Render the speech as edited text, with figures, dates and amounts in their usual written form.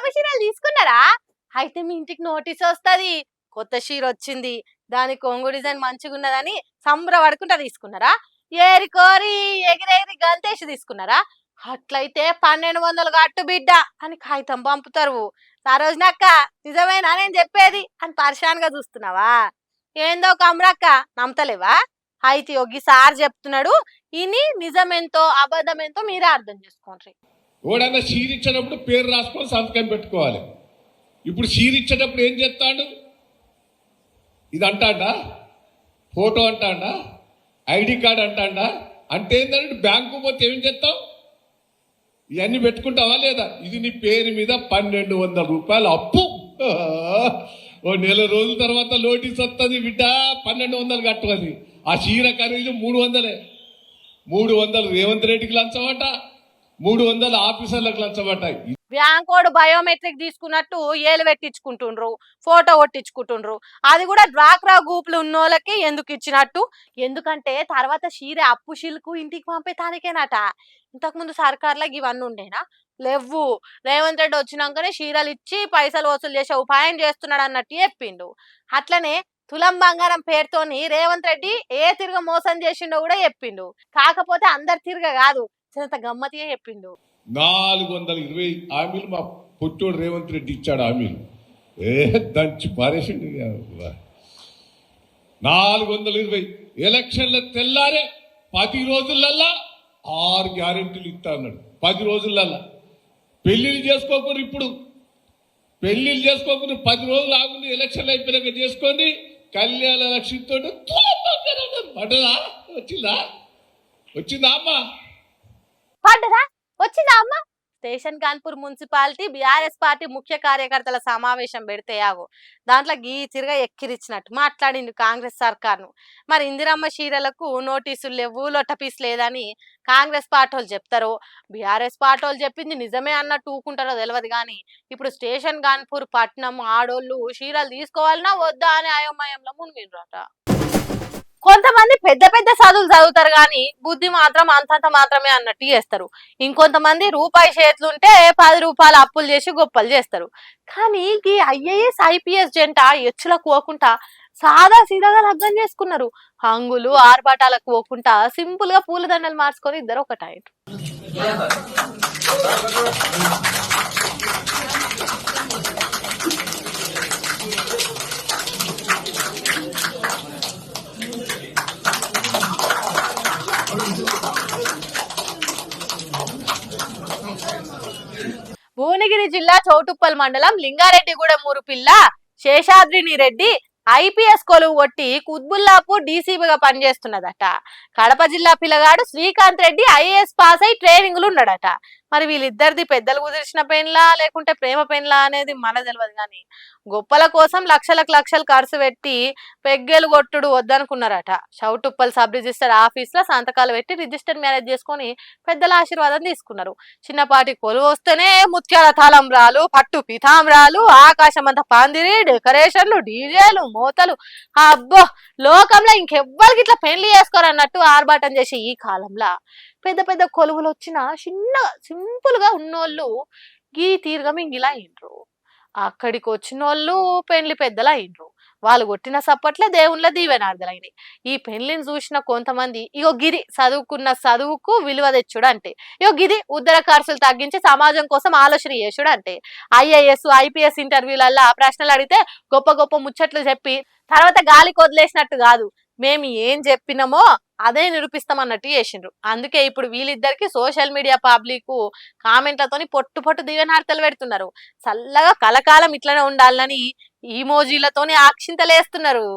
ఇందిరమ్మ చీరలు తీసుకున్నారా? అయితే మీ ఇంటికి నోటీస్ వస్తుంది, కొత్త చీర వచ్చింది, దాని కొంగు డిజైన్ మంచిగా ఉన్నదని సంబరపడుకుంటా తీసుకున్నారా? ఏరి కోరి ఎగిరేరి గంతేసి తీసుకున్నారా? అట్లయితే 1200 కట్టు బిడ్డ అని కాగితం పంపుతారు. సరోజనక్క నిజమేనా నేను చెప్పేది అని పరిశాన్గా చూస్తున్నావా? ఏందో కమరక్క నమ్మతలేవా? అయితే ఒక్కసారి చెప్తున్నాడు, ఇని నిజమెంతో అబద్ధమెంతో మీరే అర్థం చేసుకోండి. ఓడన్నా చీర ఇచ్చేటప్పుడు పేరు రాసుకొని సంతకం పెట్టుకోవాలి. ఇప్పుడు చీర ఇచ్చేటప్పుడు ఏం చేస్తాడు? ఇది అంటాడా, ఫోటో అంటాడా, ఐడి కార్డు అంటాడా? అంటే ఏంటంటే బ్యాంకు పోతే ఏం చేస్తావు? ఇవన్నీ పెట్టుకుంటావా లేదా? ఇది నీ పేరు మీద 1200 రూపాయలు అప్పు. ఓ నెల రోజుల తర్వాత నోటీస్ వస్తుంది, బిడ్డ 1200 కట్టవని. ఆ చీర ఖరీదు 300. 300 రేవంత్ రెడ్డికి లంచమట, 300 ఆఫీసర్లకు లంచమట. బ్యాంకోడు బయోమెట్రిక్ తీసుకున్నట్టు ఏలు పెట్టించుకుంటుండ్రు, ఫోటో కొట్టించుకుంటుండ్రు. అది కూడా డ్వాక్రా గ్రూపులు ఉన్నోళ్ళకి ఎందుకు ఇచ్చినట్టు? ఎందుకంటే తర్వాత చీర అప్పు షిల్కు ఇంటికి పంపేతానికేనట. ఇంతకుముందు సర్కార్లకు ఇవన్నీ ఉండేనా? లేవు. రేవంత్ రెడ్డి వచ్చినాకనే చీరలు ఇచ్చి పైసలు వసూలు చేసే ఉపాయం చేస్తున్నాడు అన్నట్టు చెప్పిండు. అట్లనే తులం బంగారం పేరుతోని రేవంత్ రెడ్డి ఏ తిరగ మోసం చేసిండో కూడా చెప్పిండు. కాకపోతే అందరి తిరగ కాదు, చిన్న గమ్మతిగా చెప్పిండు. 420 హామీలు మా పుట్టోడు రేవంత్ రెడ్డి ఇచ్చాడు. హామీలు దంచి పారేసిండు. 420 ఎలక్షన్ల తెల్లారే 10 రోజులల్లా 6 గ్యారెంటీలు ఇస్తా అన్నాడు. 10 రోజులల్లా పెళ్లిళ్ళు చేసుకోకుండా, ఇప్పుడు పెళ్లిళ్ళు చేసుకోకుండా 10 రోజులు ఆగుండి ఎలక్షన్లు అయిపోయాక చేసుకోండి. కళ్యాణ లక్ష్మితో పడ్డదా? వచ్చిందా అమ్మ? పడ్డదా? వచ్చిందా అమ్మ? Station Kanpur municipality BRS party ముఖ్య కార్యకర్తల సమావేశం పెడితే ఆగో దాంట్లో గీ చిరగా ఎక్కిరిచ్చినట్టు మాట్లాడిండు కాంగ్రెస్ సర్కార్ను. మరి ఇందిరమ్మ చీరలకు నోటీసులు లేవు, లొట్టపీస్ లేదని కాంగ్రెస్ పార్టీ వాళ్ళు చెప్తారో, బీఆర్ఎస్ పార్టీ వాళ్ళు చెప్పింది నిజమే అన్నట్టు ఊకుంటారో తెలియదు. కానీ ఇప్పుడు స్టేషన్ కాన్పూర్ పట్నం ఆడోళ్ళు చీరలు తీసుకోవాలన్నా వద్దా అని అయోమయంలో మునిగిండ్రట. కొంతమంది పెద్ద పెద్ద చదువులు చదువుతారు కానీ బుద్ధి మాత్రం అంతంత మాత్రమే అన్నట్టు చేస్తారు. ఇంకొంతమంది రూపాయి చేతులుంటే 10 రూపాయలు అప్పులు చేసి గొప్పలు చేస్తారు. కానీ ఈ ఐఏఎస్ ఐపీఎస్ జంట ఎచ్చులకు పోకుండా సాదా సీదాగా లగ్గం చేసుకున్నారు. హంగులు ఆర్భాటాలకు పోకుండా సింపుల్ గా పూలదండలు మార్చుకొని ఇద్దరు ఒకటాయిండ్రు. భువనగిరి జిల్లా చౌటుప్పల్ మండలం లింగారెడ్డిగూడెం ఊరుపిల్ల శేషాద్రిని రెడ్డి ఐపీఎస్ కొలువు కొట్టి కుత్బుల్లాపూర్ డీసీబీగా పనిచేస్తున్నదట. కడప జిల్లా పిల్లగాడు శ్రీకాంత్ రెడ్డి ఐఏఎస్ పాస్ అయి ట్రైనింగ్లు ఉన్నాడట. మరి వీళ్ళిద్దరిది పెద్దలు కుదిర్చిన పెన్లా లేకుంటే ప్రేమ పెన్లా అనేది మన తెలియదు. కానీ గొప్పల కోసం లక్షలకు లక్షలు ఖర్చు పెట్టి పెగ్గేలు కొట్టుడు వద్దనుకున్నారట. చౌటుప్పల్ సబ్ రిజిస్టర్ ఆఫీస్ లో సంతకాలు పెట్టి రిజిస్టర్ మ్యారేజ్ చేసుకొని పెద్దల ఆశీర్వాదం తీసుకున్నారు. చిన్నపాటి కొలువు వస్తేనే ముత్యాల తలంబ్రాలు, పట్టు పితాంబ్రాలు, ఆకాశం అంతా పందిరి, డెకరేషన్లు, డీజేలు, మోతలు. అబ్బో లోకంలో ఇంకెవ్వరికి ఇట్లా పెళ్లి చేసుకోరన్నట్టు ఆర్భాటం చేసే ఈ కాలంలో పెద్ద పెద్ద కొలువులు వచ్చిన చిన్నగా సింపుల్ గా ఉన్నోళ్ళు గీ తీరుగా మింగిలా అయిండ్రు. అక్కడికి వచ్చిన వాళ్ళు పెళ్లి పెద్దలు అయిండ్రు. వాళ్ళు కొట్టిన సప్పట్లే దేవుళ్ళ దీవెనార్థలైనవి. ఈ పెళ్లిని చూసిన కొంతమంది ఇగో గిది చదువుకున్న చదువుకు విలువ తెచ్చుడు అంటే, ఇగో గిది ఉద్దర ఖర్చులు తగ్గించి సమాజం కోసం ఆలోచన చేసుడు అంటే. ఐఏఎస్ ఐపీఎస్ ఇంటర్వ్యూలల్లా ప్రశ్నలు అడిగితే గొప్ప గొప్ప ముచ్చట్లు చెప్పి తర్వాత గాలికి వదిలేసినట్టు కాదు, మేము ఏం చెప్పినామో అదే నిరూపిస్తామన్నట్టు చేసిండ్రు. అందుకే ఇప్పుడు వీళ్ళిద్దరికి సోషల్ మీడియా పబ్లిక్ కామెంట్లతోని పొట్టు పొట్టు దివ్యనార్తలు పెడుతున్నారు. చల్లగా కలకాలం ఇట్లనే ఉండాలని ఈమోజీలతోని ఆక్షింతలేస్తున్నారు.